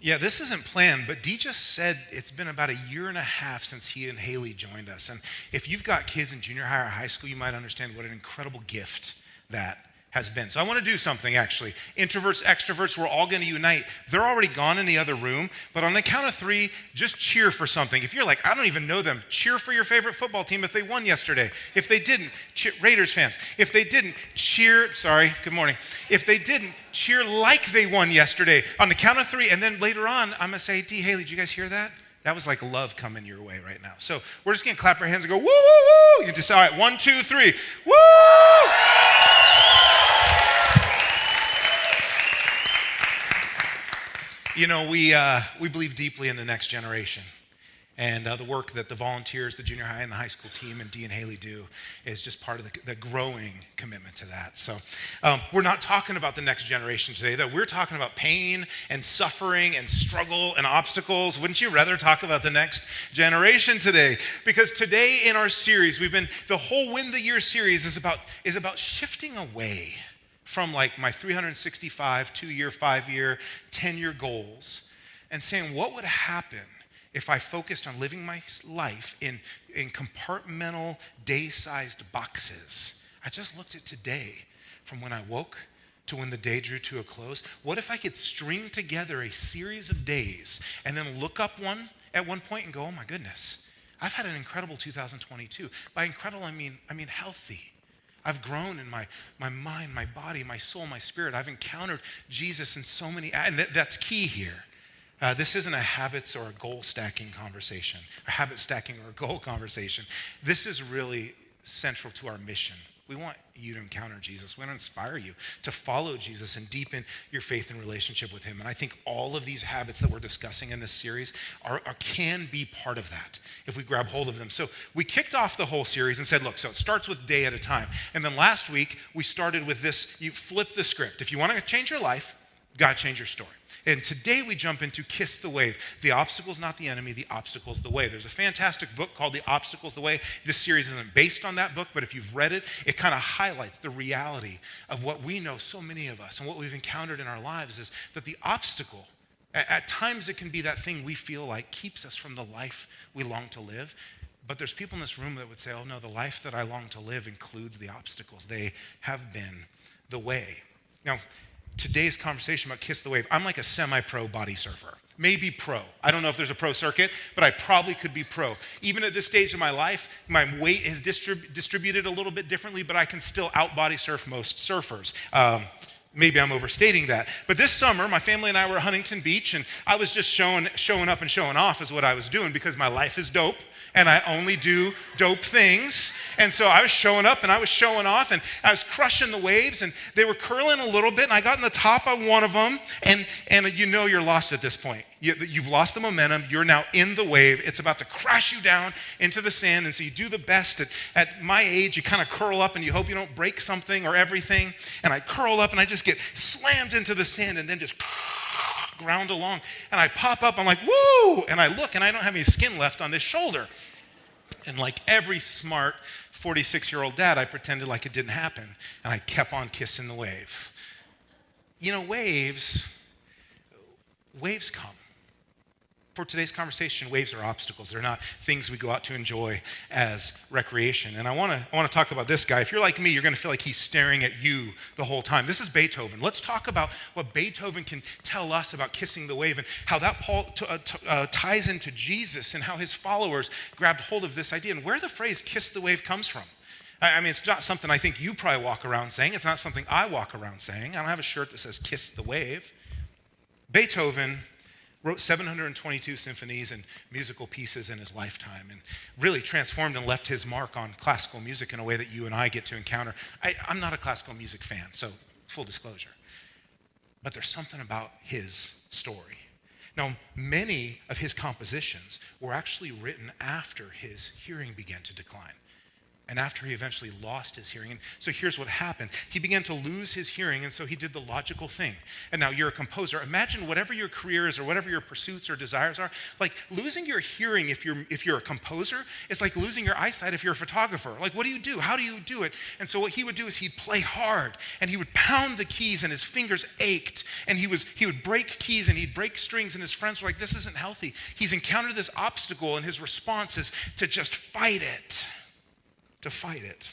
Yeah, this isn't planned, but Dee just said it's been about a year and a half since he and Haley joined us. And if you've got kids in junior high or high school, you might understand what an incredible gift that has been. So I want to do something actually. Introverts, extroverts, we're all going to unite. They're already gone in the other room, but on the count of three, just cheer for something. If you're like, I don't even know them, cheer for your favorite football team if they won yesterday. If they didn't, cheer, Raiders fans. If they didn't, cheer, sorry, good morning. If they didn't, cheer like they won yesterday on the count of three. And then later on, I'm going to say, Dee, Haley, did you guys hear that? That was like love coming your way right now. So we're just going to clap our hands and go, woo, woo, woo. You just, all right, 1, 2, 3, woo! You know, we believe deeply in the next generation. And the work that the volunteers, the junior high and the high school team and Dee and Haley do is just part of the growing commitment to that. So we're not talking about the next generation today, though. We're talking about pain and suffering and struggle and obstacles. Wouldn't you rather talk about the next generation today? Because today in our series, the whole Win the Year series is about shifting away from like my 365, 2-year, 5-year, 10-year goals and saying, what would happen if I focused on living my life in compartmental, day-sized boxes? I just looked at today, from when I woke to when the day drew to a close. What if I could string together a series of days and then look up at one point and go, oh my goodness, I've had an incredible 2022. By incredible, I mean healthy. I've grown in my mind, my body, my soul, my spirit. I've encountered Jesus in so many, and that's key here. This isn't a habits or a goal stacking conversation, a habit stacking or a goal conversation. This is really central to our mission. We want you to encounter Jesus. We want to inspire you to follow Jesus and deepen your faith and relationship with him. And I think all of these habits that we're discussing in this series can be part of that if we grab hold of them. So we kicked off the whole series and said, look, so it starts with day at a time. And then last week, we started with this, you flip the script. If you want to change your life, you got to change your story. And today we jump into Kiss the Wave. The obstacle's not the enemy, the obstacle's the way. There's a fantastic book called The Obstacle's the Way. This series isn't based on that book, but if you've read it, it kind of highlights the reality of what we know, so many of us, and what we've encountered in our lives is that the obstacle, at times it can be that thing we feel like keeps us from the life we long to live. But there's people in this room that would say, oh no, the life that I long to live includes the obstacles. They have been the way. Now, today's conversation about Kiss the Wave, I'm like a semi-pro body surfer. Maybe pro. I don't know if there's a pro circuit, but I probably could be pro. Even at this stage of my life, my weight is distributed a little bit differently, but I can still out body surf most surfers. Maybe I'm overstating that. But this summer, my family and I were at Huntington Beach, and I was just showing up and showing off is what I was doing because my life is dope. And I only do dope things. And so I was showing up and I was showing off and I was crushing the waves and they were curling a little bit and I got in the top of one of them and you know you're lost at this point. You've lost the momentum. You're now in the wave. It's about to crash you down into the sand. And so you do the best. At my age, you kind of curl up and you hope you don't break something or everything. And I curl up and I just get slammed into the sand and then just ground along. And I pop up. I'm like, woo! And I look and I don't have any skin left on this shoulder. And like every smart 46-year-old dad, I pretended like it didn't happen. And I kept on kissing the wave. You know, waves come. For today's conversation, waves are obstacles. They're not things we go out to enjoy as recreation. And I want to talk about this guy. If you're like me, you're going to feel like he's staring at you the whole time. This is Beethoven. Let's talk about what Beethoven can tell us about kissing the wave and how that ties into Jesus and how his followers grabbed hold of this idea and where the phrase kiss the wave comes from. I mean, it's not something I think you probably walk around saying. It's not something I walk around saying. I don't have a shirt that says kiss the wave. Beethoven wrote 722 symphonies and musical pieces in his lifetime and really transformed and left his mark on classical music in a way that you and I get to encounter. I'm not a classical music fan, so full disclosure. But there's something about his story. Now, many of his compositions were actually written after his hearing began to decline. And after he eventually lost his hearing, and so here's what happened. He began to lose his hearing, and so he did the logical thing. And now you're a composer. Imagine whatever your career is or whatever your pursuits or desires are, like losing your hearing if you're a composer, it's like losing your eyesight if you're a photographer. Like, what do you do? How do you do it? And so what he would do is he'd play hard, and he would pound the keys, and his fingers ached, and he would break keys, and he'd break strings, and his friends were like, this isn't healthy. He's encountered this obstacle, and his response is to just fight it. To fight it.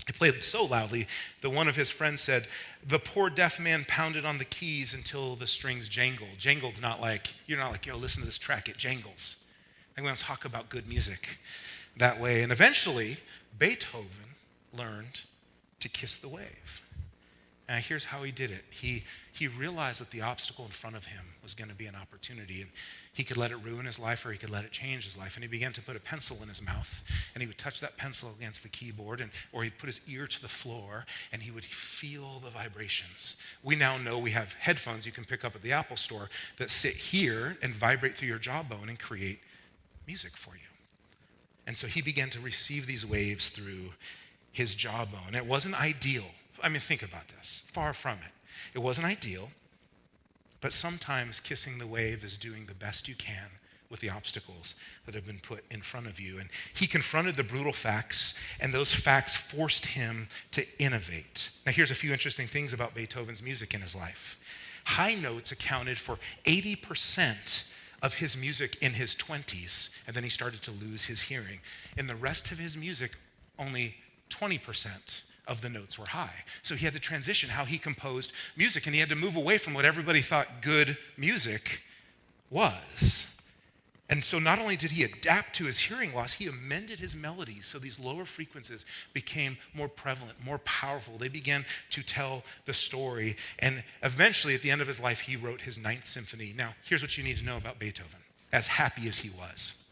He played so loudly that one of his friends said, the poor deaf man pounded on the keys until the strings jangled. Jangled's not like, you're not like, yo, listen to this track, it jangles. And we don't talk about good music that way. And eventually, Beethoven learned to kiss the wave. And here's how he did it. He realized that the obstacle in front of him was going to be an opportunity, and he could let it ruin his life or he could let it change his life. And he began to put a pencil in his mouth, and he would touch that pencil against the keyboard, or he'd put his ear to the floor, and he would feel the vibrations. We now know we have headphones you can pick up at the Apple store that sit here and vibrate through your jawbone and create music for you. And so he began to receive these waves through his jawbone. It wasn't ideal. I mean, think about this. Far from it. It wasn't ideal, but sometimes kissing the wave is doing the best you can with the obstacles that have been put in front of you. And he confronted the brutal facts, and those facts forced him to innovate. Now, here's a few interesting things about Beethoven's music in his life. High notes accounted for 80% of his music in his 20s, and then he started to lose his hearing. In the rest of his music, only 20% of the notes were high. So he had to transition how he composed music, and he had to move away from what everybody thought good music was. And so not only did he adapt to his hearing loss, he amended his melodies so these lower frequencies became more prevalent, more powerful. They began to tell the story, and eventually at the end of his life, he wrote his Ninth Symphony. Now, here's what you need to know about Beethoven, as happy as he was.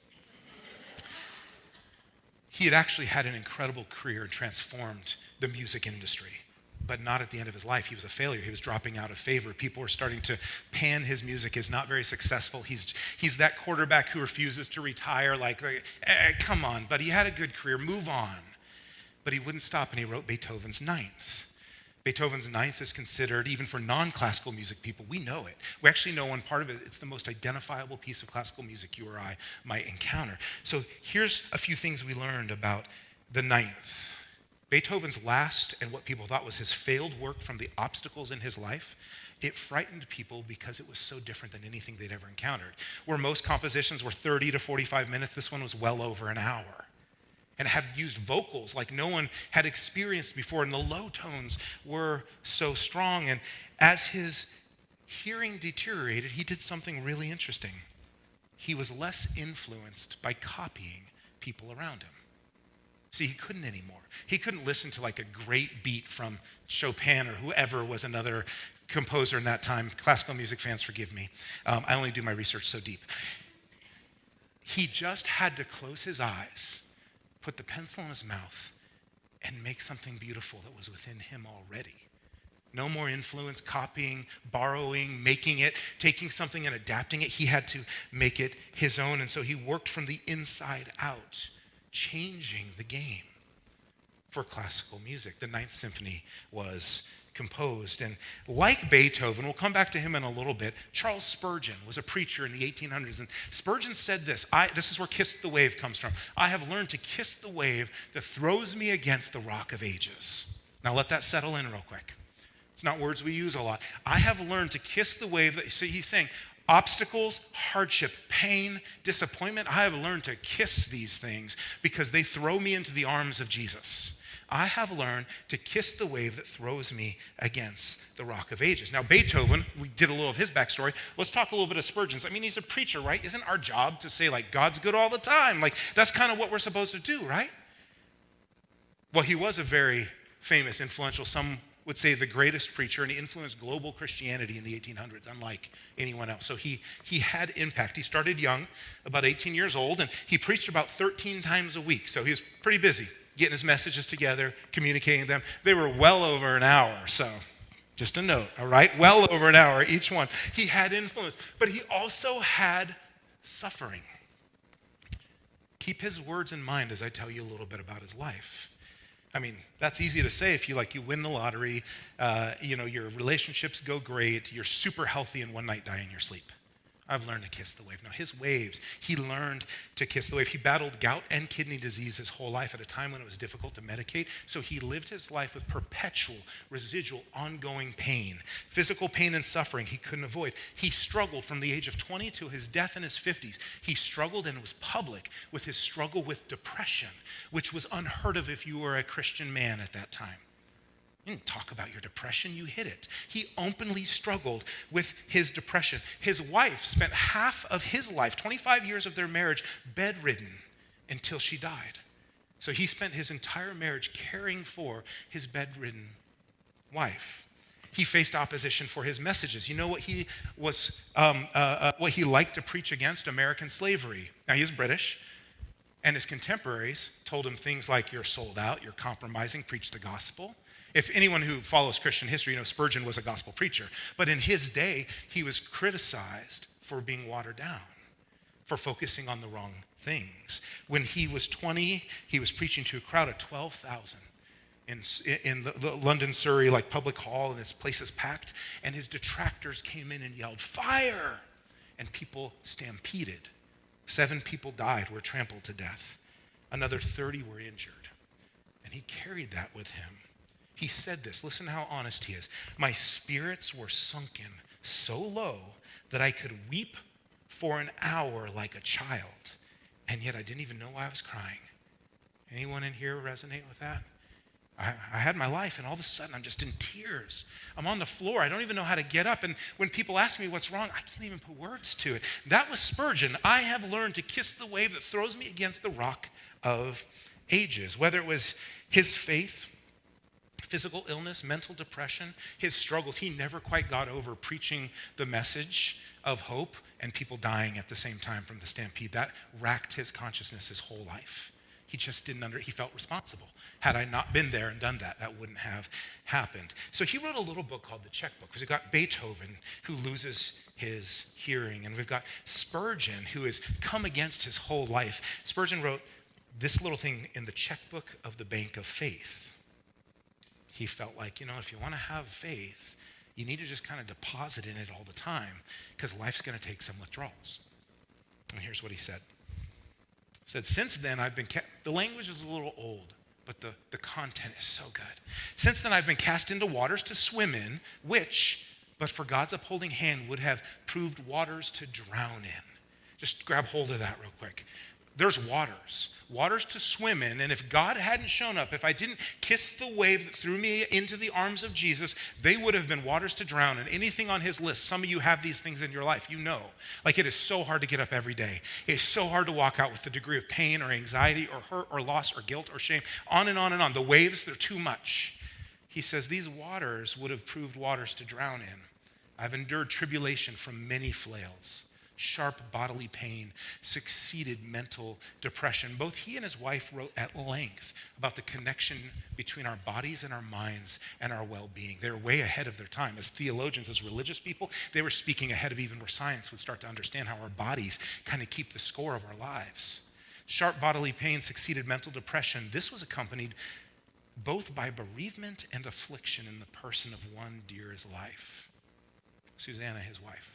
He had actually had an incredible career and transformed the music industry, but not at the end of his life. He was a failure. He was dropping out of favor. People were starting to pan his music as not very successful. He's that quarterback who refuses to retire, come on, but he had a good career, move on. But he wouldn't stop, and he wrote Beethoven's Ninth. Beethoven's Ninth is considered, even for non-classical music people, we know it. We actually know one part of it. It's the most identifiable piece of classical music you or I might encounter. So here's a few things we learned about the Ninth. Beethoven's last and what people thought was his failed work from the obstacles in his life, it frightened people because it was so different than anything they'd ever encountered. Where most compositions were 30 to 45 minutes, this one was well over an hour. And had used vocals like no one had experienced before, and the low tones were so strong. And as his hearing deteriorated, he did something really interesting. He was less influenced by copying people around him. See, he couldn't anymore. He couldn't listen to like a great beat from Chopin or whoever was another composer in that time. Classical music fans, forgive me. I only do my research so deep. He just had to close his eyes, put the pencil in his mouth, and make something beautiful that was within him already. No more influence, copying, borrowing, making it, taking something and adapting it. He had to make it his own. And so he worked from the inside out, changing the game for classical music. The Ninth Symphony was composed. And like Beethoven, we'll come back to him in a little bit, Charles Spurgeon was a preacher in the 1800s. And Spurgeon said this, this is where Kiss the Wave comes from. I have learned to kiss the wave that throws me against the rock of ages. Now let that settle in real quick. It's not words we use a lot. I have learned to kiss the wave that, so he's saying, obstacles, hardship, pain, disappointment, I have learned to kiss these things because they throw me into the arms of Jesus. I have learned to kiss the wave that throws me against the rock of ages. Now, Beethoven, we did a little of his backstory. Let's talk a little bit of Spurgeon's. I mean, he's a preacher, right? Isn't our job to say, God's good all the time? That's kind of what we're supposed to do, right? Well, he was a very famous, influential, some would say the greatest preacher, and he influenced global Christianity in the 1800s, unlike anyone else. So he had impact. He started young, about 18 years old, and he preached about 13 times a week. So he was pretty busy getting his messages together, communicating them. They were well over an hour, so just a note, all right? Well over an hour each one. He had influence, but he also had suffering. Keep his words in mind as I tell you a little bit about his life. I mean, that's easy to say if you win the lottery, your relationships go great, you're super healthy, and one night die in your sleep. I've learned to kiss the wave. No, his waves, he learned to kiss the wave. He battled gout and kidney disease his whole life at a time when it was difficult to medicate. So he lived his life with perpetual, residual, ongoing pain. Physical pain and suffering he couldn't avoid. He struggled from the age of 20 to his death in his 50s. He struggled and was public with his struggle with depression, which was unheard of if you were a Christian man at that time. You didn't talk about your depression, you hid it. He openly struggled with his depression. His wife spent half of his life, 25 years of their marriage, bedridden until she died. So he spent his entire marriage caring for his bedridden wife. He faced opposition for his messages. You know what he was, what he liked to preach against? American slavery. Now he was British, and his contemporaries told him things like, "You're sold out, you're compromising, preach the gospel." If anyone who follows Christian history, Spurgeon was a gospel preacher. But in his day, he was criticized for being watered down, for focusing on the wrong things. When he was 20, he was preaching to a crowd of 12,000 in the London, Surrey, public hall, and this place is packed. And his detractors came in and yelled, "Fire!" And people stampeded. 7 people died, were trampled to death. Another 30 were injured. And he carried that with him. He said this, listen how honest he is. "My spirits were sunken so low that I could weep for an hour like a child, and yet I didn't even know why I was crying." Anyone in here resonate with that? I had my life, and all of a sudden I'm just in tears. I'm on the floor. I don't even know how to get up, and when people ask me what's wrong, I can't even put words to it. That was Spurgeon. I have learned to kiss the wave that throws me against the rock of ages, whether it was his faith, physical illness, mental depression, his struggles. He never quite got over preaching the message of hope and people dying at the same time from the stampede. That racked his consciousness his whole life. He just he felt responsible. Had I not been there and done that, that wouldn't have happened. So he wrote a little book called The Checkbook, because we've got Beethoven, who loses his hearing, and we've got Spurgeon, who has come against his whole life. Spurgeon wrote this little thing in the checkbook of the Bank of Faith. He felt like, if you want to have faith, you need to just kind of deposit in it all the time, because life's going to take some withdrawals. And here's what he said. He said, "Since then I've been the language is a little old, but the content is so good. Since then I've been cast into waters to swim in, which, but for God's upholding hand, would have proved waters to drown in." Just grab hold of that real quick. There's waters to swim in, and if God hadn't shown up, if I didn't kiss the wave that threw me into the arms of Jesus, they would have been waters to drown in. Anything on his list, some of you have these things in your life, it is so hard to get up every day. It's so hard to walk out with the degree of pain or anxiety or hurt or loss or guilt or shame, on and on and on. The waves, they're too much. He says, these waters would have proved waters to drown in. I've endured tribulation from many flails. Sharp bodily pain succeeded mental depression. Both he and his wife wrote at length about the connection between our bodies and our minds and our well-being. They were way ahead of their time. As theologians, as religious people, they were speaking ahead of even where science would start to understand how our bodies kind of keep the score of our lives. Sharp bodily pain succeeded mental depression. This was accompanied both by bereavement and affliction in the person of one dear as life, Susanna, his wife.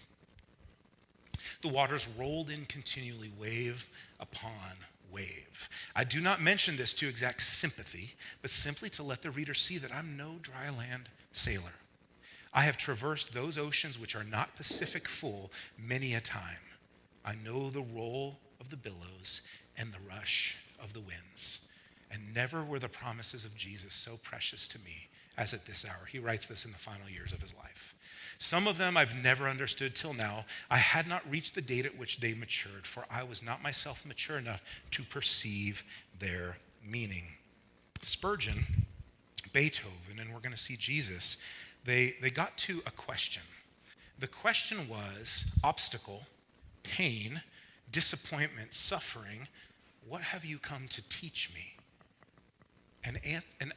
The waters rolled in continually, wave upon wave. I do not mention this to exact sympathy, but simply to let the reader see that I'm no dry land sailor. I have traversed those oceans which are not Pacific full many a time. I know the roll of the billows and the rush of the winds. And never were the promises of Jesus so precious to me as at this hour. He writes this in the final years of his life. Some of them I've never understood till now. I had not reached the date at which they matured, for I was not myself mature enough to perceive their meaning. Spurgeon, Beethoven, and we're going to see Jesus, they got to a question. The question was obstacle, pain, disappointment, suffering. What have you come to teach me? And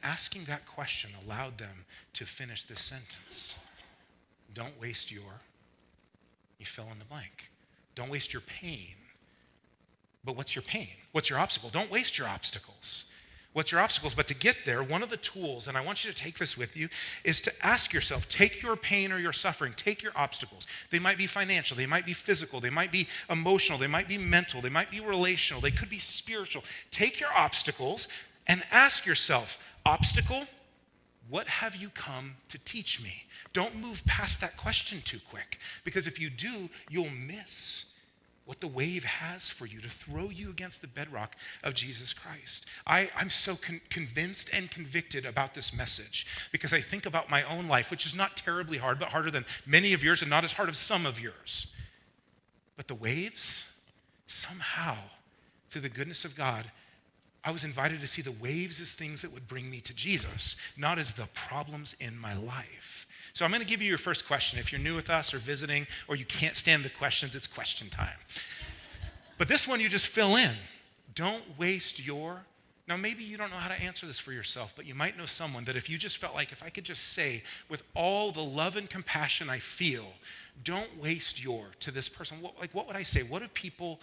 asking that question allowed them to finish this sentence. Don't waste you fill in the blank. Don't waste your pain. But what's your pain? What's your obstacle? Don't waste your obstacles. What's your obstacles? But to get there, one of the tools, and I want you to take this with you, is to ask yourself, take your pain or your suffering, take your obstacles. They might be financial, they might be physical, they might be emotional, they might be mental, they might be relational, they could be spiritual. Take your obstacles and ask yourself, obstacle, what have you come to teach me? Don't move past that question too quick, because if you do, you'll miss what the wave has for you to throw you against the bedrock of Jesus Christ. I'm so convinced and convicted about this message because I think about my own life, which is not terribly hard, but harder than many of yours and not as hard as some of yours. But the waves, somehow, through the goodness of God, I was invited to see the waves as things that would bring me to Jesus, not as the problems in my life. So I'm going to give you your first question. If you're new with us or visiting or you can't stand the questions, it's question time. But this one you just fill in. Don't waste now maybe you don't know how to answer this for yourself, but you might know someone that if you just felt like, if I could just say with all the love and compassion I feel, don't waste to this person. What would I say? What are people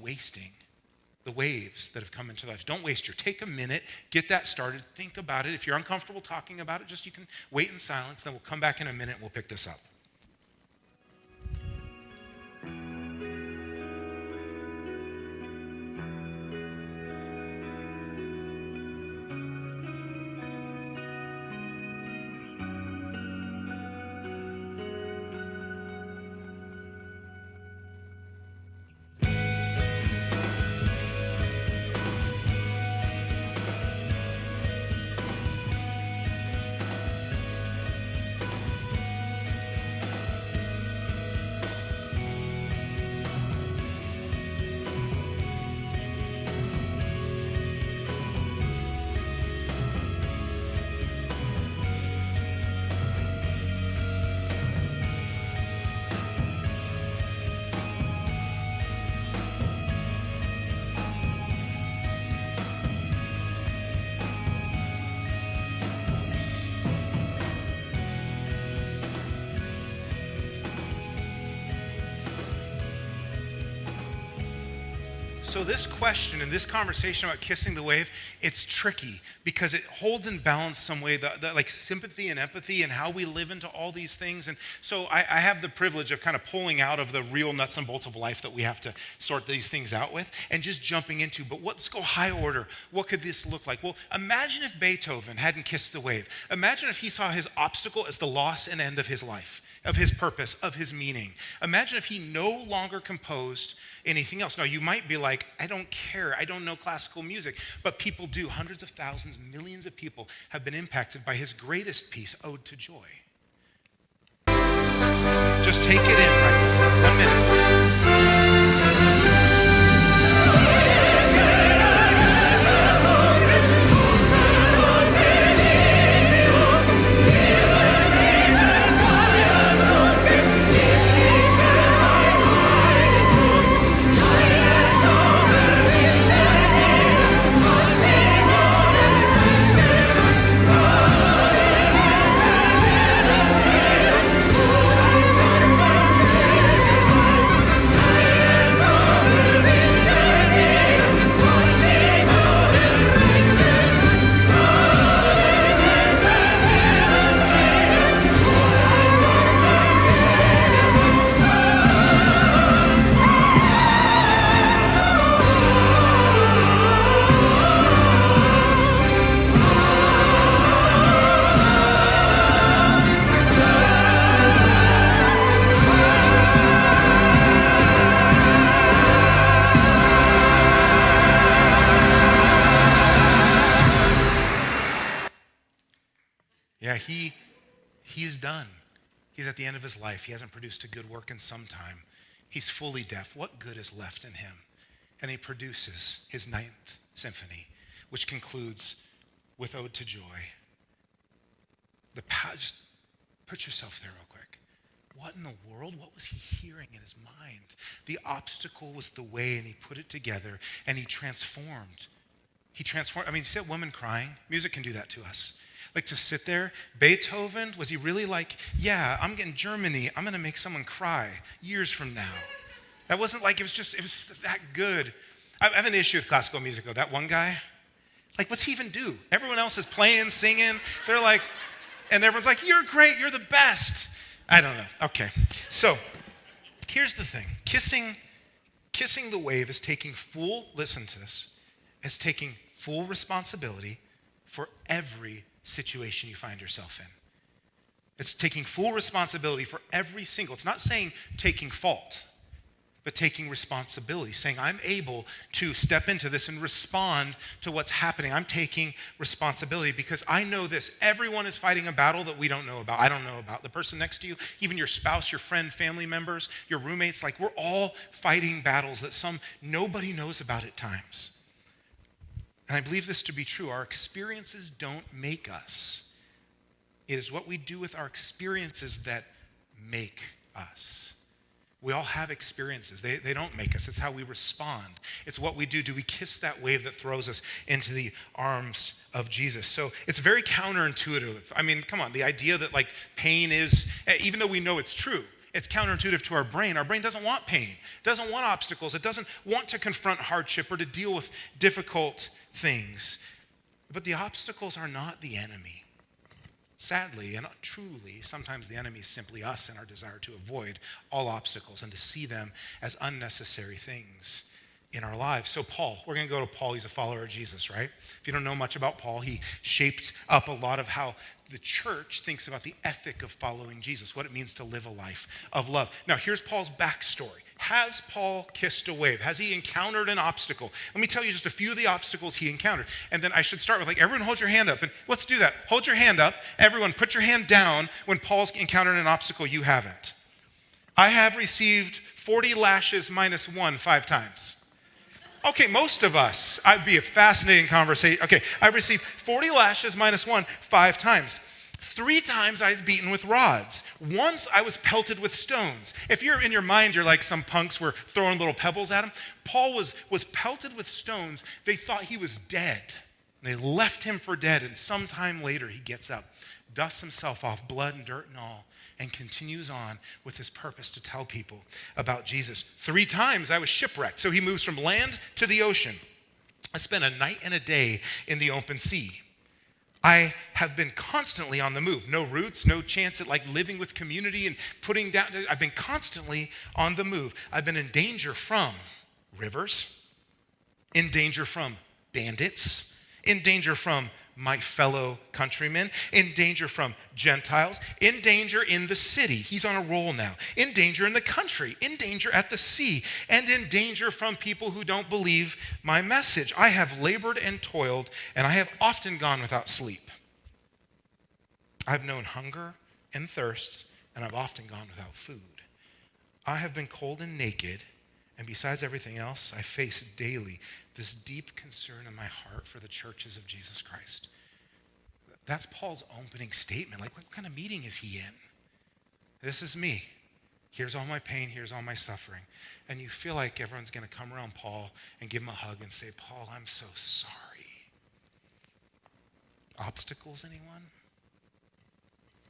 wasting? The waves that have come into life. Don't waste take a minute, get that started, think about it. If you're uncomfortable talking about it, you can wait in silence, then we'll come back in a minute and we'll pick this up. So this question and this conversation about kissing the wave, it's tricky because it holds in balance some way the like sympathy and empathy and how we live into all these things. And so I have the privilege of kind of pulling out of the real nuts and bolts of life that we have to sort these things out with and just jumping into, but let's go high order. What could this look like? Well, imagine if Beethoven hadn't kissed the wave. Imagine if he saw his obstacle as the loss and end of his life, of his purpose, of his meaning. Imagine if he no longer composed anything else. Now, you might be like, I don't care. I don't know classical music. But people do. Hundreds of thousands, millions of people have been impacted by his greatest piece, Ode to Joy. Just take it in right now. 1 minute. Yeah, he's done. He's at the end of his life. He hasn't produced a good work in some time. He's fully deaf. What good is left in him? And he produces his 9th symphony, which concludes with Ode to Joy. Just put yourself there real quick. What in the world? What was he hearing in his mind? The obstacle was the way, and he put it together, and he transformed. I mean, see that woman crying? Music can do that to us. Like to sit there, Beethoven, was he really like, yeah, I'm getting Germany, I'm going to make someone cry years from now. That wasn't like it was that good. I have an issue with classical music, though. That one guy, like, what's he even do? Everyone else is playing, singing. They're like, and everyone's like, you're great, you're the best. I don't know. Okay. So here's the thing. Kissing the wave is taking listen to this, is taking full responsibility for every situation you find yourself in. It's taking full responsibility for every single, it's not saying taking fault, but taking responsibility, saying I'm able to step into this and respond to what's happening. I'm taking responsibility because I know this. Everyone is fighting a battle that we don't know about. I don't know about. The person next to you, even your spouse, your friend, family members, your roommates, like we're all fighting battles that nobody knows about at times. And I believe this to be true. Our experiences don't make us. It is what we do with our experiences that make us. We all have experiences. They don't make us. It's how we respond. It's what we do. Do we kiss that wave that throws us into the arms of Jesus? So it's very counterintuitive. I mean, come on, the idea that like pain is, even though we know it's true, it's counterintuitive to our brain. Our brain doesn't want pain. It doesn't want obstacles. It doesn't want to confront hardship or to deal with difficult things. But the obstacles are not the enemy. Sadly and truly, sometimes the enemy is simply us and our desire to avoid all obstacles and to see them as unnecessary things in our lives. So Paul, we're going to go to Paul. He's a follower of Jesus, right? If you don't know much about Paul, he shaped up a lot of how the church thinks about the ethic of following Jesus, what it means to live a life of love. Now, here's Paul's backstory. Has Paul kissed a wave? Has he encountered an obstacle? Let me tell you just a few of the obstacles he encountered. And then I should start with, like, everyone hold your hand up. And let's do that. Hold your hand up. Everyone put your hand down when Paul's encountered an obstacle you haven't. I have received 40 lashes minus 1 5 times. Okay, most of us. I'd be a fascinating conversation. Okay, I've received 40 lashes minus 1 5 times. 3 times I was beaten with rods. Once I was pelted with stones. If you're in your mind, you're like some punks were throwing little pebbles at him. Paul was pelted with stones. They thought he was dead. They left him for dead, and sometime later he gets up, dusts himself off, blood and dirt and all, and continues on with his purpose to tell people about Jesus. 3 times I was shipwrecked. So he moves from land to the ocean. I spent a night and a day in the open sea. I have been constantly on the move. No roots, no chance at like living with community and putting down. I've been constantly on the move. I've been in danger from rivers, in danger from bandits, in danger from my fellow countrymen, in danger from Gentiles, in danger in the city. He's on a roll now. In danger in the country, in danger at the sea, and in danger from people who don't believe my message. I have labored and toiled, and I have often gone without sleep. I've known hunger and thirst, and I've often gone without food. I have been cold and naked, and besides everything else, I face daily this deep concern in my heart for the churches of Jesus Christ. That's Paul's opening statement. Like, what kind of meeting is he in? This is me. Here's all my pain. Here's all my suffering. And you feel like everyone's going to come around Paul and give him a hug and say, Paul, I'm so sorry. Obstacles, anyone?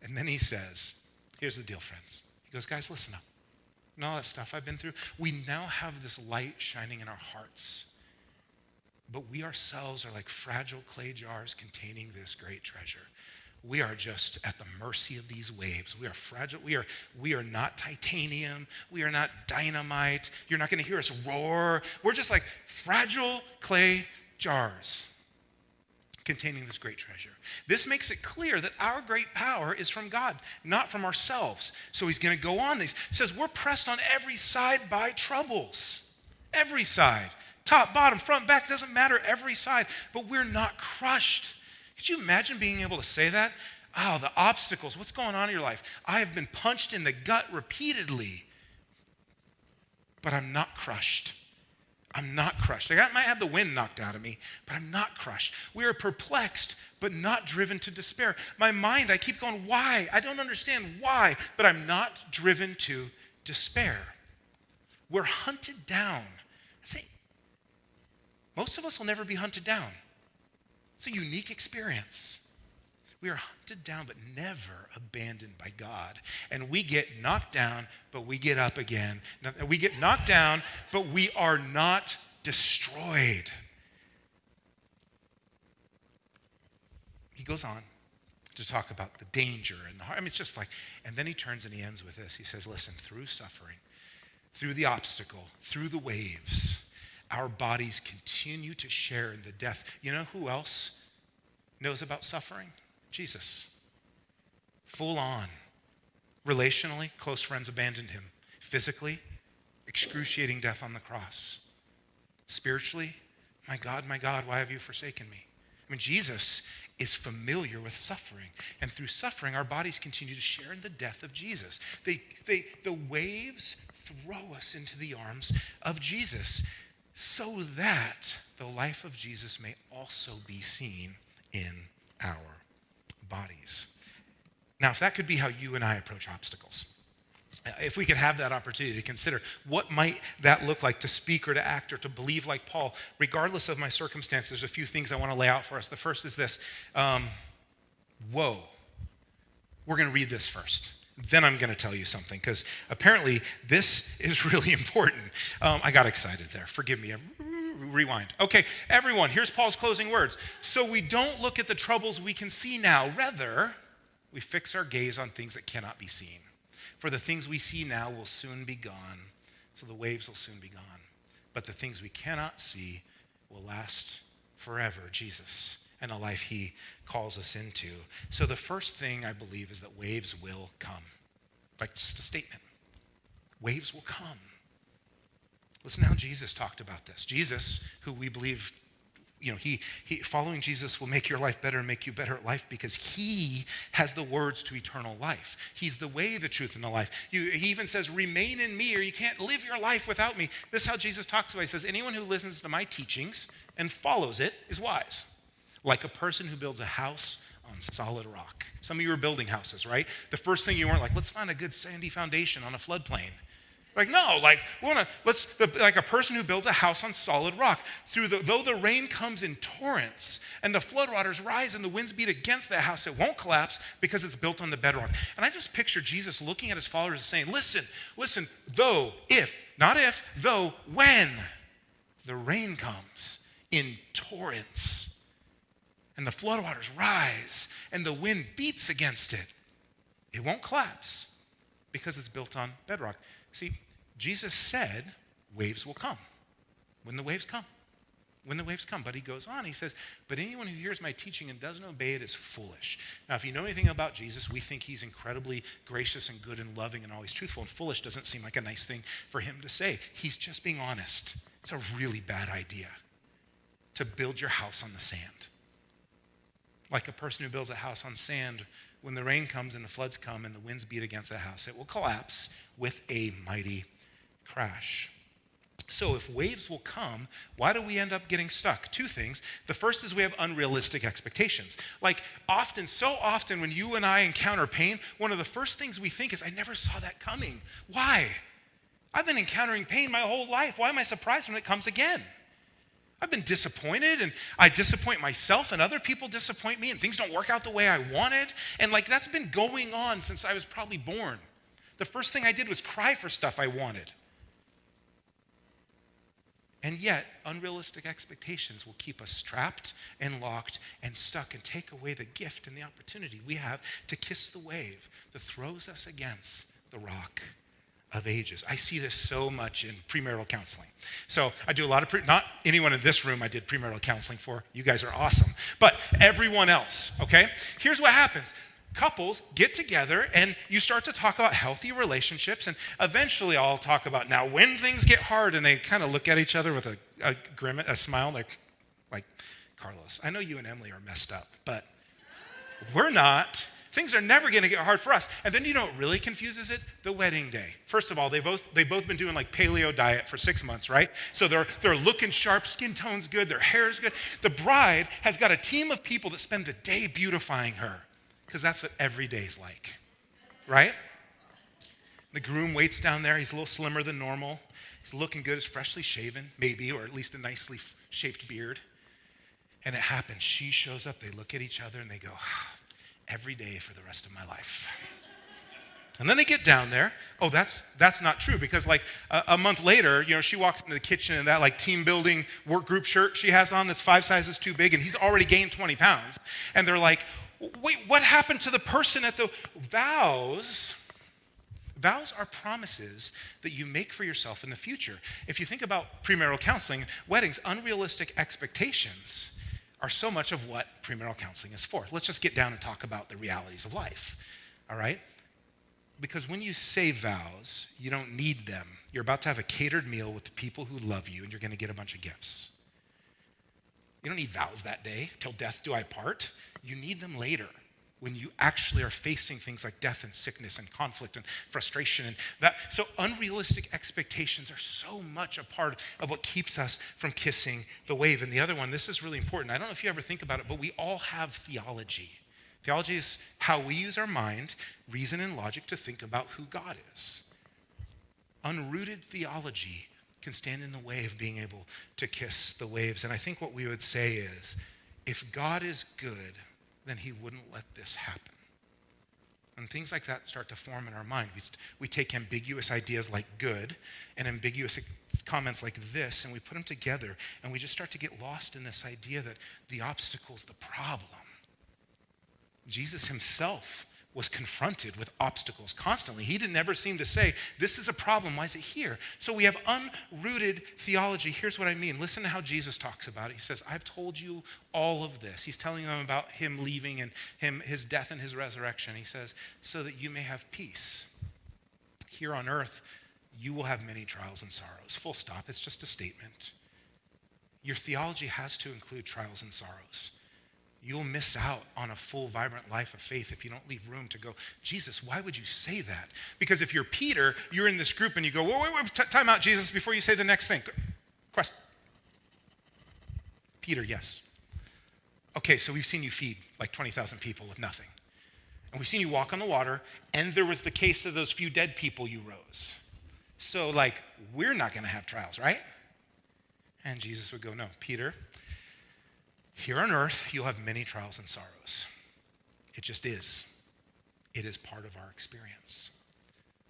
And then he says, here's the deal, friends. He goes, guys, listen up. And all that stuff I've been through, we now have this light shining in our hearts. But we ourselves are like fragile clay jars containing this great treasure. We are just at the mercy of these waves. We are fragile. We are not titanium. We are not dynamite. You're not going to hear us roar. We're just like fragile clay jars containing this great treasure. This makes it clear that our great power is from God, not from ourselves. So he's going to go on. He says we're pressed on every side by troubles. Every side. Top, bottom, front, back, doesn't matter, every side. But we're not crushed. Could you imagine being able to say that? Oh, the obstacles, what's going on in your life? I have been punched in the gut repeatedly, but I'm not crushed. I'm not crushed. I might have the wind knocked out of me, but I'm not crushed. We are perplexed, but not driven to despair. My mind, I keep going, why? I don't understand why, but I'm not driven to despair. We're hunted down. Most of us will never be hunted down. It's a unique experience. We are hunted down, but never abandoned by God. And we get knocked down, but we get up again. We get knocked down, but we are not destroyed. He goes on to talk about the danger and the heart. I mean, it's just like, and then he turns and he ends with this. He says, listen, through suffering, through the obstacle, through the waves, our bodies continue to share in the death. You know who else knows about suffering? Jesus. Full on. Relationally, close friends abandoned him. Physically, excruciating death on the cross. Spiritually, my God, why have you forsaken me? I mean, Jesus is familiar with suffering. And through suffering, our bodies continue to share in the death of Jesus. The waves throw us into the arms of Jesus so that the life of Jesus may also be seen in our bodies. Now, if that could be how you and I approach obstacles, if we could have that opportunity to consider what might that look like to speak or to act or to believe like Paul, regardless of my circumstances, there's a few things I want to lay out for us. The first is this. Whoa. We're going to read this first. Then I'm going to tell you something, because apparently this is really important. I got excited there. Forgive me. Rewind. Okay, everyone, here's Paul's closing words. So we don't look at the troubles we can see now. Rather, we fix our gaze on things that cannot be seen. For the things we see now will soon be gone. So the waves will soon be gone. But the things we cannot see will last forever. Jesus and a life he calls us into. So the first thing I believe is that waves will come. Like just a statement. Waves will come. Listen to how Jesus talked about this. Jesus, who we believe, he following Jesus will make your life better and make you better at life because he has the words to eternal life. He's the way, the truth, and the life. He even says, remain in me or you can't live your life without me. This is how Jesus talks about it. He says, anyone who listens to my teachings and follows it is wise. Like a person who builds a house on solid rock. Some of you are building houses, right? The first thing you weren't like, let's find a good sandy foundation on a floodplain. Like, no, like a person who builds a house on solid rock. Though the rain comes in torrents and the floodwaters rise and the winds beat against that house, it won't collapse because it's built on the bedrock. And I just picture Jesus looking at his followers and saying, listen, though when the rain comes in torrents and the floodwaters rise and the wind beats against it, it won't collapse because it's built on bedrock. See, Jesus said waves will come when the waves come. When the waves come. But he goes on, he says, but anyone who hears my teaching and doesn't obey it is foolish. Now, if you know anything about Jesus, we think he's incredibly gracious and good and loving and always truthful. And foolish doesn't seem like a nice thing for him to say. He's just being honest. It's a really bad idea to build your house on the sand. Like a person who builds a house on sand, when the rain comes and the floods come and the winds beat against the house, it will collapse with a mighty crash. So if waves will come, why do we end up getting stuck? Two things. The first is we have unrealistic expectations. Like so often when you and I encounter pain, one of the first things we think is, I never saw that coming. Why? I've been encountering pain my whole life. Why am I surprised when it comes again? I've been disappointed, and I disappoint myself, and other people disappoint me, and things don't work out the way I wanted. And that's been going on since I was probably born. The first thing I did was cry for stuff I wanted. And yet, unrealistic expectations will keep us trapped and locked and stuck and take away the gift and the opportunity we have to kiss the wave that throws us against the rock of ages. I see this so much in premarital counseling. So I do a lot of, not anyone in this room I did premarital counseling for. You guys are awesome. But everyone else, okay? Here's what happens. Couples get together and you start to talk about healthy relationships, and eventually I'll talk about now when things get hard, and they kind of look at each other with a smile like, Carlos, I know you and Emily are messed up, but we're not. Things are never going to get hard for us. And then you know what really confuses it? The wedding day. First of all, they've both been doing like paleo diet for 6 months, right? So they're looking sharp, skin tone's good, their hair's good. The bride has got a team of people that spend the day beautifying her, because that's what every day's like, right? The groom waits down there. He's a little slimmer than normal. He's looking good. He's freshly shaven, maybe, or at least a nicely shaped beard. And it happens. She shows up. They look at each other and they go, every day for the rest of my life. And then they get down there. Oh, that's not true, because like a month later, she walks into the kitchen in that like team building work group shirt she has on that's 5 sizes too big, and he's already gained 20 pounds. And they're like, wait, what happened to the person at the vows? Vows are promises that you make for yourself in the future. If you think about premarital counseling, weddings, unrealistic expectations are so much of what premarital counseling is for. Let's just get down and talk about the realities of life, all right? Because when you say vows, you don't need them. You're about to have a catered meal with the people who love you, and you're going to get a bunch of gifts. You don't need vows that day, till death do I part. You need them later, when you actually are facing things like death and sickness and conflict and frustration and that. So unrealistic expectations are so much a part of what keeps us from kissing the wave. And the other one, this is really important. I don't know if you ever think about it, but we all have theology. Theology is how we use our mind, reason, and logic to think about who God is. Unrooted theology can stand in the way of being able to kiss the waves. And I think what we would say is, if God is good, then he wouldn't let this happen. And things like that start to form in our mind. We take ambiguous ideas like good and ambiguous comments like this, and we put them together, and we just start to get lost in this idea that the obstacle's the problem. Jesus himself was confronted with obstacles constantly. He didn't ever seem to say, this is a problem, why is it here? So we have unrooted theology. Here's what I mean. Listen to how Jesus talks about it. He says, I've told you all of this. He's telling them about him leaving and his death and his resurrection. He says, so that you may have peace. Here on earth, you will have many trials and sorrows. Full stop. It's just a statement. Your theology has to include trials and sorrows. You'll miss out on a full, vibrant life of faith if you don't leave room to go, Jesus, why would you say that? Because if you're Peter, you're in this group and you go, wait, time out, Jesus, before you say the next thing. Question. Peter, yes. Okay, so we've seen you feed like 20,000 people with nothing. And we've seen you walk on the water, and there was the case of those few dead people you rose. So like, we're not going to have trials, right? And Jesus would go, no, Peter, here on earth, you'll have many trials and sorrows. It just is. It is part of our experience.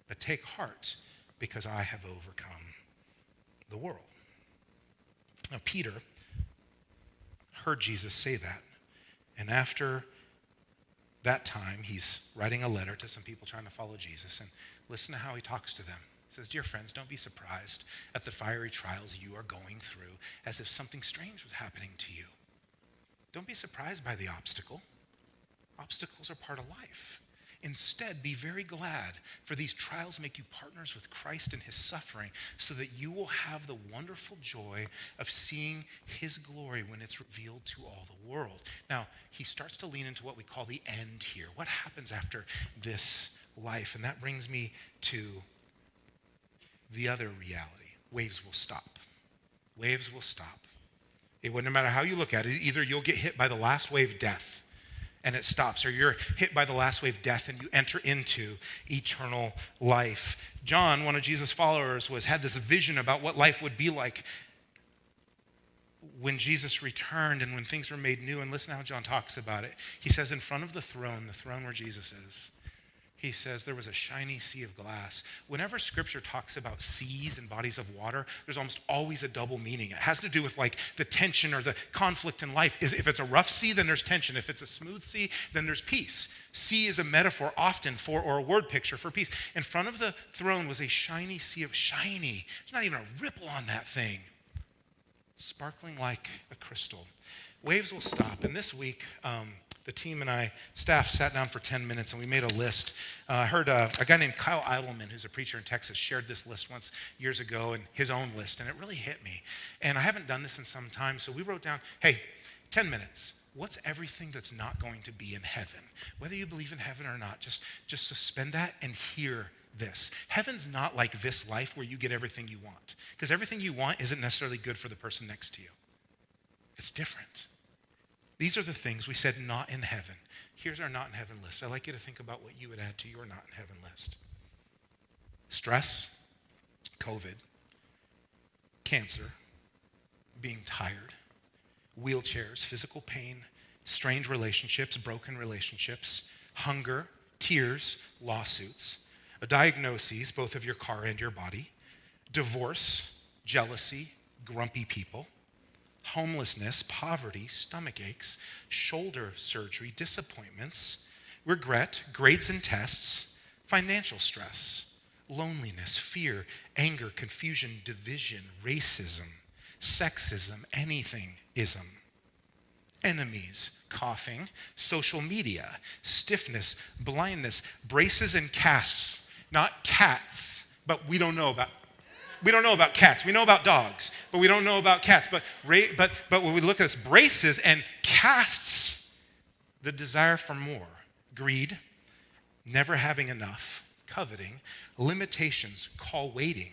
But take heart, because I have overcome the world. Now, Peter heard Jesus say that. And after that time, he's writing a letter to some people trying to follow Jesus. And listen to how he talks to them. He says, dear friends, don't be surprised at the fiery trials you are going through, as if something strange was happening to you. Don't be surprised by the obstacle. Obstacles are part of life. Instead, be very glad, for these trials make you partners with Christ in his suffering, so that you will have the wonderful joy of seeing his glory when it's revealed to all the world. Now, he starts to lean into what we call the end here. What happens after this life? And that brings me to the other reality. Waves will stop. Waves will stop. No matter how you look at it, either you'll get hit by the last wave, death, and it stops, or you're hit by the last wave, death, and you enter into eternal life. John, one of Jesus' followers, had this vision about what life would be like when Jesus returned and when things were made new. And listen to how John talks about it. He says, in front of the throne where Jesus is, he says there was a shiny sea of glass. Whenever scripture talks about seas and bodies of water, there's almost always a double meaning. It has to do with like the tension or the conflict in life. If it's a rough sea, then there's tension. If it's a smooth sea, then there's peace. Sea is a metaphor often for, or a word picture for peace. In front of the throne was a shiny sea of shiny. There's not even a ripple on that thing. Sparkling like a crystal. Waves will stop. And this week, the team and staff sat down for 10 minutes and we made a list. I heard a guy named Kyle Eidelman, who's a preacher in Texas, shared this list once years ago, and his own list, and it really hit me. And I haven't done this in some time, so we wrote down, hey, 10 minutes. What's everything that's not going to be in heaven? Whether you believe in heaven or not, just suspend that and hear this. Heaven's not like this life where you get everything you want, because everything you want isn't necessarily good for the person next to you. It's different. These are the things we said not in heaven. Here's our not in heaven list. I'd like you to think about what you would add to your not in heaven list. Stress, COVID, cancer, being tired, wheelchairs, physical pain, strained relationships, broken relationships, hunger, tears, lawsuits, diagnoses, both of your car and your body, divorce, jealousy, grumpy people, homelessness, poverty, stomach aches, shoulder surgery, disappointments, regret, grades and tests, financial stress, loneliness, fear, anger, confusion, division, racism, sexism, anything-ism, enemies, coughing, social media, stiffness, blindness, braces and casts, not cats, but we don't know about cats. We know about dogs, but we don't know about cats. But when we look at this, braces and casts, the desire for more, greed, never having enough, coveting, limitations, call waiting,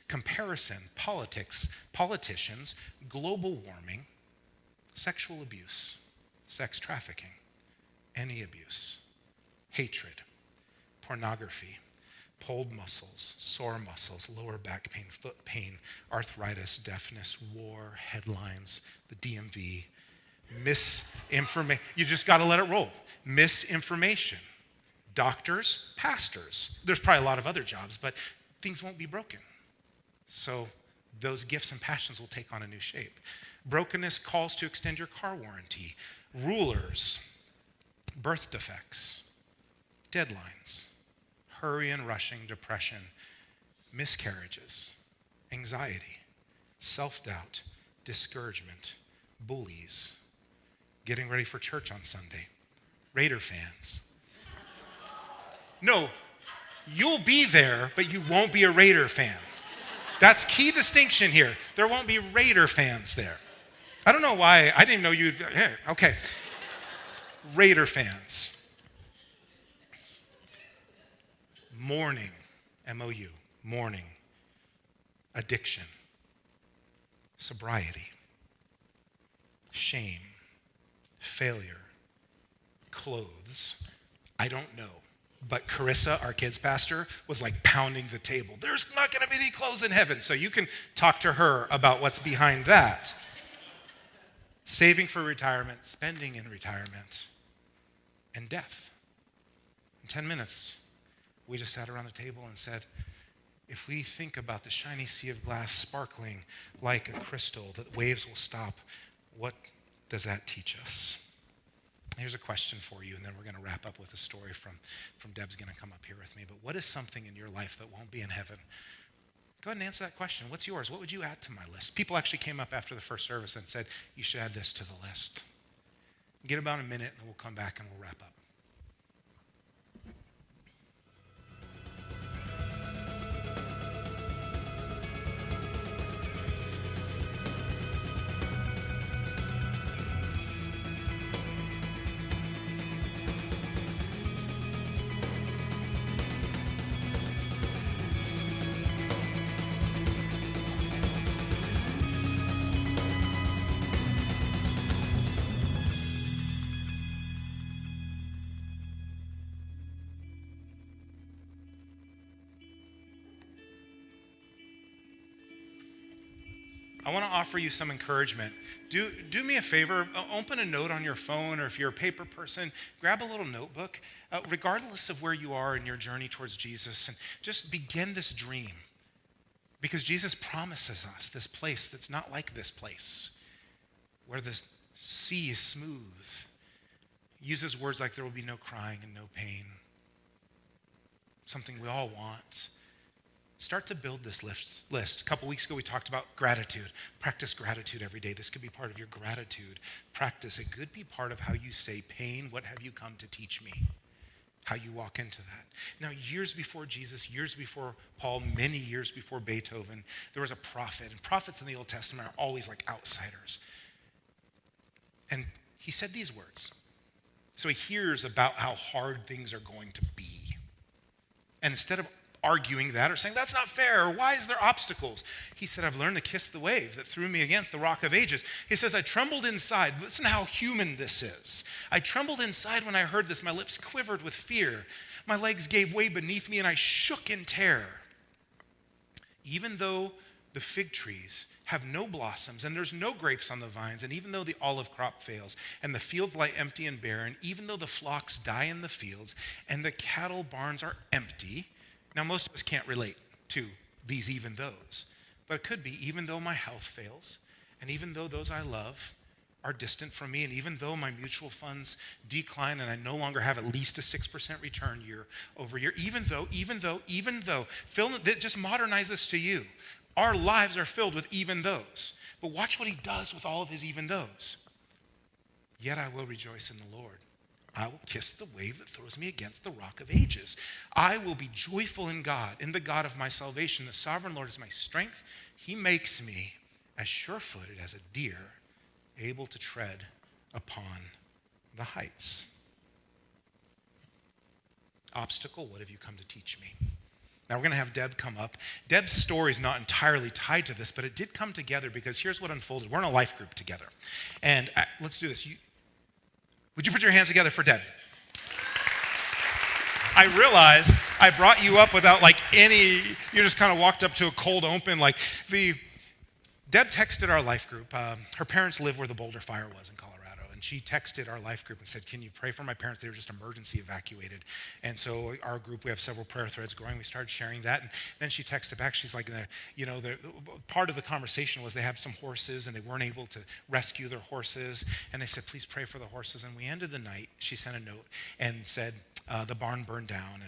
comparison, politics, politicians, global warming, sexual abuse, sex trafficking, any abuse, hatred, pornography, pulled muscles, sore muscles, lower back pain, foot pain, arthritis, deafness, war, headlines, the DMV, misinformation. You just got to let it roll. Misinformation. Doctors, pastors. There's probably a lot of other jobs, but things won't be broken. So those gifts and passions will take on a new shape. Brokenness calls to extend your car warranty. Rulers, birth defects, deadlines, hurry and rushing, depression, miscarriages, anxiety, self-doubt, discouragement, bullies, getting ready for church on Sunday, Raider fans. No, you'll be there, but you won't be a Raider fan. That's key distinction here. There won't be Raider fans there. I don't know why. I didn't even know you'd. Yeah, okay. Raider fans. Mourning, M-O-U, mourning, addiction, sobriety, shame, failure, clothes. I don't know. But Carissa, our kids pastor, was like pounding the table. There's not going to be any clothes in heaven. So you can talk to her about what's behind that. Saving for retirement, spending in retirement, and death. In 10 minutes, we just sat around the table and said, if we think about the shiny sea of glass sparkling like a crystal, that waves will stop, what does that teach us? Here's a question for you, and then we're going to wrap up with a story from Deb's going to come up here with me. But what is something in your life that won't be in heaven? Go ahead and answer that question. What's yours? What would you add to my list? People actually came up after the first service and said, you should add this to the list. Get about a minute, and then we'll come back and we'll wrap up. I want to offer you some encouragement. Do me a favor, open a note on your phone, or if you're a paper person, grab a little notebook, regardless of where you are in your journey towards Jesus, and just begin this dream. Because Jesus promises us this place that's not like this place, where the sea is smooth. He uses words like there will be no crying and no pain. Something we all want. Start to build this list. A couple weeks ago, we talked about gratitude. Practice gratitude every day. This could be part of your gratitude practice. It could be part of how you say, pain, what have you come to teach me? How you walk into that. Now, years before Jesus, years before Paul, many years before Beethoven, there was a prophet. And prophets in the Old Testament are always like outsiders. And he said these words. So he hears about how hard things are going to be. And instead of arguing that or saying, that's not fair, or why is there obstacles? He said, I've learned to kiss the wave that threw me against the rock of ages. He says, I trembled inside. Listen how human this is. I trembled inside when I heard this. My lips quivered with fear. My legs gave way beneath me, and I shook in terror. Even though the fig trees have no blossoms, and there's no grapes on the vines, and even though the olive crop fails, and the fields lie empty and barren, even though the flocks die in the fields, and the cattle barns are empty. Now, most of us can't relate to these even those, but it could be even though my health fails, and even though those I love are distant from me, and even though my mutual funds decline and I no longer have at least a 6% return year over year, even though, just modernize this to you. Our lives are filled with even those. But watch what he does with all of his even those. Yet I will rejoice in the Lord. I will kiss the wave that throws me against the rock of ages. I will be joyful in God, in the God of my salvation. The sovereign Lord is my strength. He makes me as sure-footed as a deer, able to tread upon the heights. Obstacle, what have you come to teach me? Now we're going to have Deb come up. Deb's story is not entirely tied to this, but it did come together because here's what unfolded. We're in a life group together. And let's do this. Would you put your hands together for Deb? I realize I brought you up without you just kind of walked up to a cold open. Deb texted our life group. Her parents live where the Boulder fire was in Colorado. And she texted our life group and said, can you pray for my parents? They were just emergency evacuated. And so our group, we have several prayer threads going. We started sharing that. And then she texted back. She's like, part of the conversation was they have some horses and they weren't able to rescue their horses. And they said, please pray for the horses. And we ended the night. She sent a note and said, the barn burned down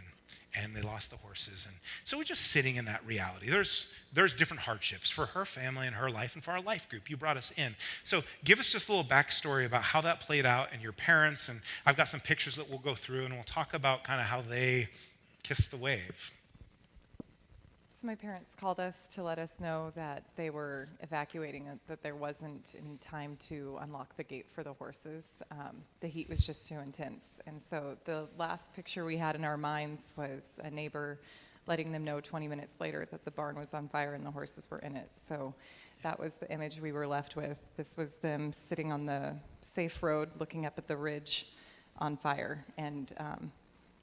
and they lost the horses. And so we're just sitting in that reality. There's different hardships for her family and her life and for our life group. You brought us in. So give us just a little backstory about how that played out and your parents. And I've got some pictures that we'll go through and we'll talk about kind of how they kissed the wave. So my parents called us to let us know that they were evacuating, that there wasn't any time to unlock the gate for the horses. The heat was just too intense. And so the last picture we had in our minds was a neighbor letting them know 20 minutes later that the barn was on fire and the horses were in it. So that was the image we were left with. This was them sitting on the safe road looking up at the ridge on fire. And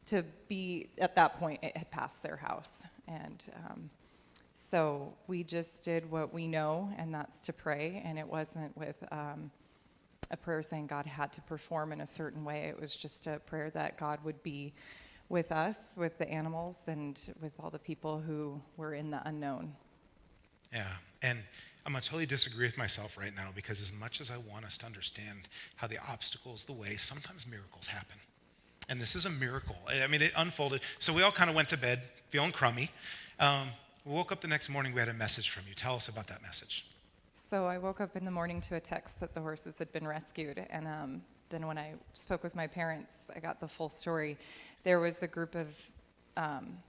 to be at that point, it had passed their house. And so we just did what we know, and that's to pray. And it wasn't with a prayer saying God had to perform in a certain way. It was just a prayer that God would be with us, with the animals, and with all the people who were in the unknown. Yeah, and I'm going to totally disagree with myself right now because as much as I want us to understand how the obstacle is the way, sometimes miracles happen. And this is a miracle. I mean, it unfolded. So we all kind of went to bed feeling crummy. We woke up the next morning, we had a message from you. Tell us about that message. So I woke up in the morning to a text that the horses had been rescued. And then when I spoke with my parents, I got the full story. There was a group of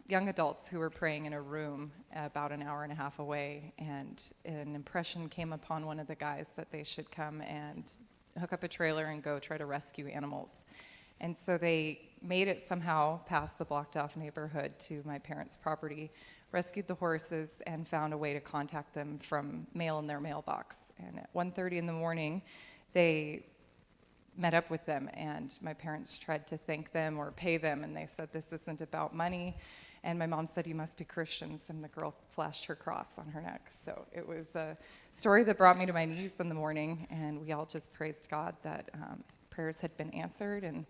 young adults who were praying in a room about an hour and a half away. And an impression came upon one of the guys that they should come and hook up a trailer and go try to rescue animals. And so they made it somehow past the blocked off neighborhood to my parents' property, rescued the horses, and found a way to contact them from mail in their mailbox. And at 1:30 in the morning, they met up with them, and my parents tried to thank them or pay them, and they said, this isn't about money. And my mom said, you must be Christians, and the girl flashed her cross on her neck. So it was a story that brought me to my knees in the morning, and we all just praised God that prayers had been answered and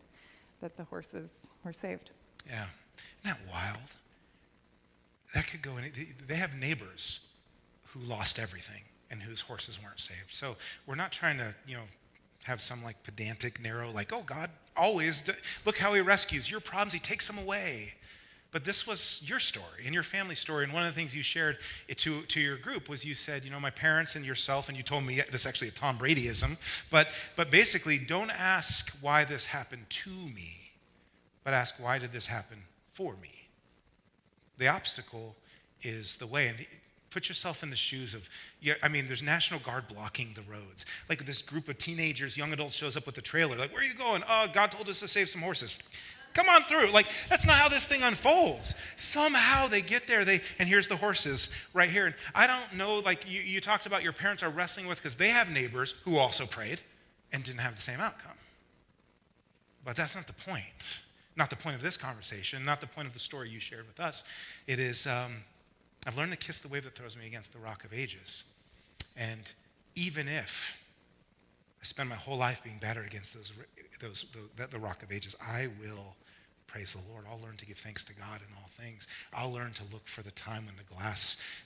that the horses were saved. Yeah. Isn't that wild? That could go in. They have neighbors who lost everything and whose horses weren't saved. So we're not trying to, have some pedantic, narrow, oh, God always, look how he rescues your problems. He takes them away. But this was your story and your family story. And one of the things you shared to your group was you said, my parents and yourself, and you told me this is actually a Tom Bradyism, but basically don't ask why this happened to me, but ask why did this happen for me? The obstacle is the way. And put yourself in the shoes of, there's National Guard blocking the roads. This group of teenagers, young adults shows up with a trailer. Where are you going? Oh, God told us to save some horses. Come on through. That's not how this thing unfolds. Somehow they get there, and here's the horses right here. And I don't know, you talked about your parents are wrestling with, because they have neighbors who also prayed and didn't have the same outcome. But that's not the point. Not the point of this conversation, not the point of the story you shared with us. It is, I've learned to kiss the wave that throws me against the rock of ages. And even if I spend my whole life being battered against the rock of ages, I will praise the Lord. I'll learn to give thanks to God in all things. I'll learn to look for the time when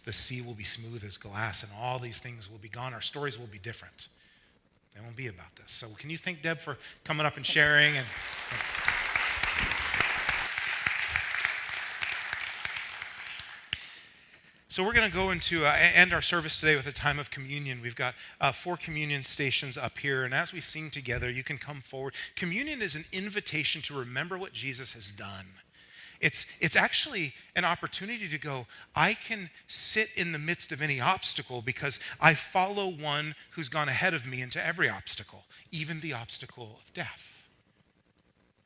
the sea will be smooth as glass, and all these things will be gone. Our stories will be different. They won't be about this. So can you thank Deb for coming up and sharing? And thanks. So we're going to go into end our service today with a time of communion. We've got 4 communion stations up here, and as we sing together, you can come forward. Communion is an invitation to remember what Jesus has done. It's actually an opportunity to go, I can sit in the midst of any obstacle because I follow one who's gone ahead of me into every obstacle, even the obstacle of death.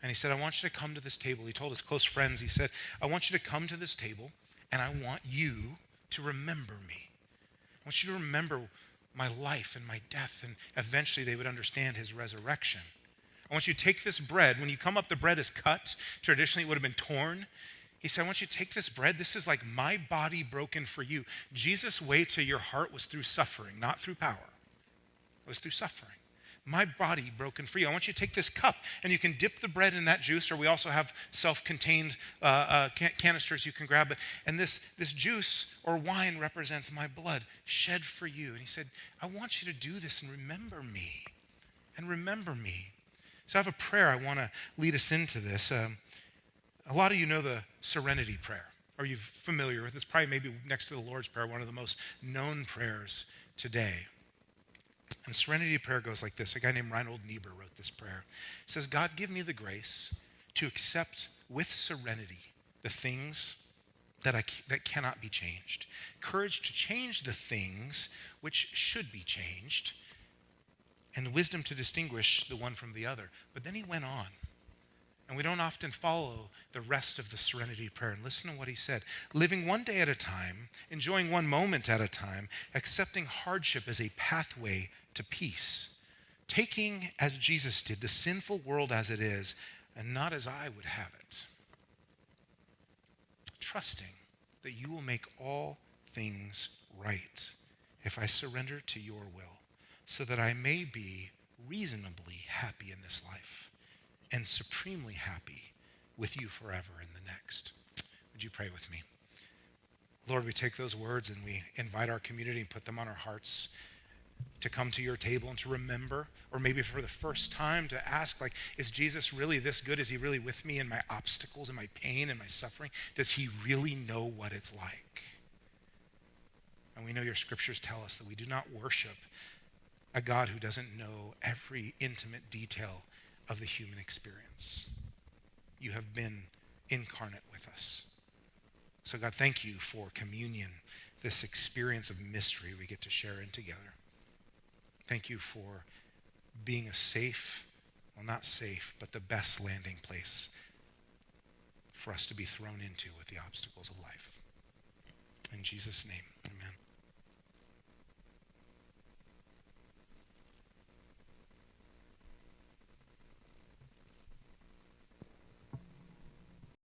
And he said, I want you to come to this table. He told his close friends, he said, I want you to come to this table, and I want you to remember me. I want you to remember my life and my death, and eventually they would understand his resurrection. I want you to take this bread. When you come up, the bread is cut. Traditionally, it would have been torn. He said, I want you to take this bread. This is like my body broken for you. Jesus' way to your heart was through suffering, not through power. It was through suffering. My body broken for you. I want you to take this cup, and you can dip the bread in that juice, or we also have self-contained canisters you can grab it. And this juice or wine represents my blood shed for you. And he said, I want you to do this and remember me. And remember me. So I have a prayer I want to lead us into this. A lot of you know the Serenity Prayer. Are you familiar with it? It's probably maybe next to the Lord's Prayer, one of the most known prayers today. And Serenity Prayer goes like this. A guy named Reinhold Niebuhr wrote this prayer. It says, God, give me the grace to accept with serenity the things that cannot be changed. Courage to change the things which should be changed. And wisdom to distinguish the one from the other. But then he went on. And we don't often follow the rest of the Serenity Prayer. And listen to what he said. Living one day at a time, enjoying one moment at a time, accepting hardship as a pathway to peace. Taking, as Jesus did, the sinful world as it is, and not as I would have it. Trusting that you will make all things right if I surrender to your will, so that I may be reasonably happy in this life and supremely happy with you forever in the next. Would you pray with me? Lord, we take those words and we invite our community and put them on our hearts to come to your table and to remember, or maybe for the first time to ask, like, is Jesus really this good? Is he really with me in my obstacles and my pain and my suffering? Does he really know what it's like? And we know your scriptures tell us that we do not worship a God who doesn't know every intimate detail of the human experience. You have been incarnate with us. So God, thank you for communion, this experience of mystery we get to share in together. Thank you for being a safe, well, not safe, but the best landing place for us to be thrown into with the obstacles of life. In Jesus' name, amen.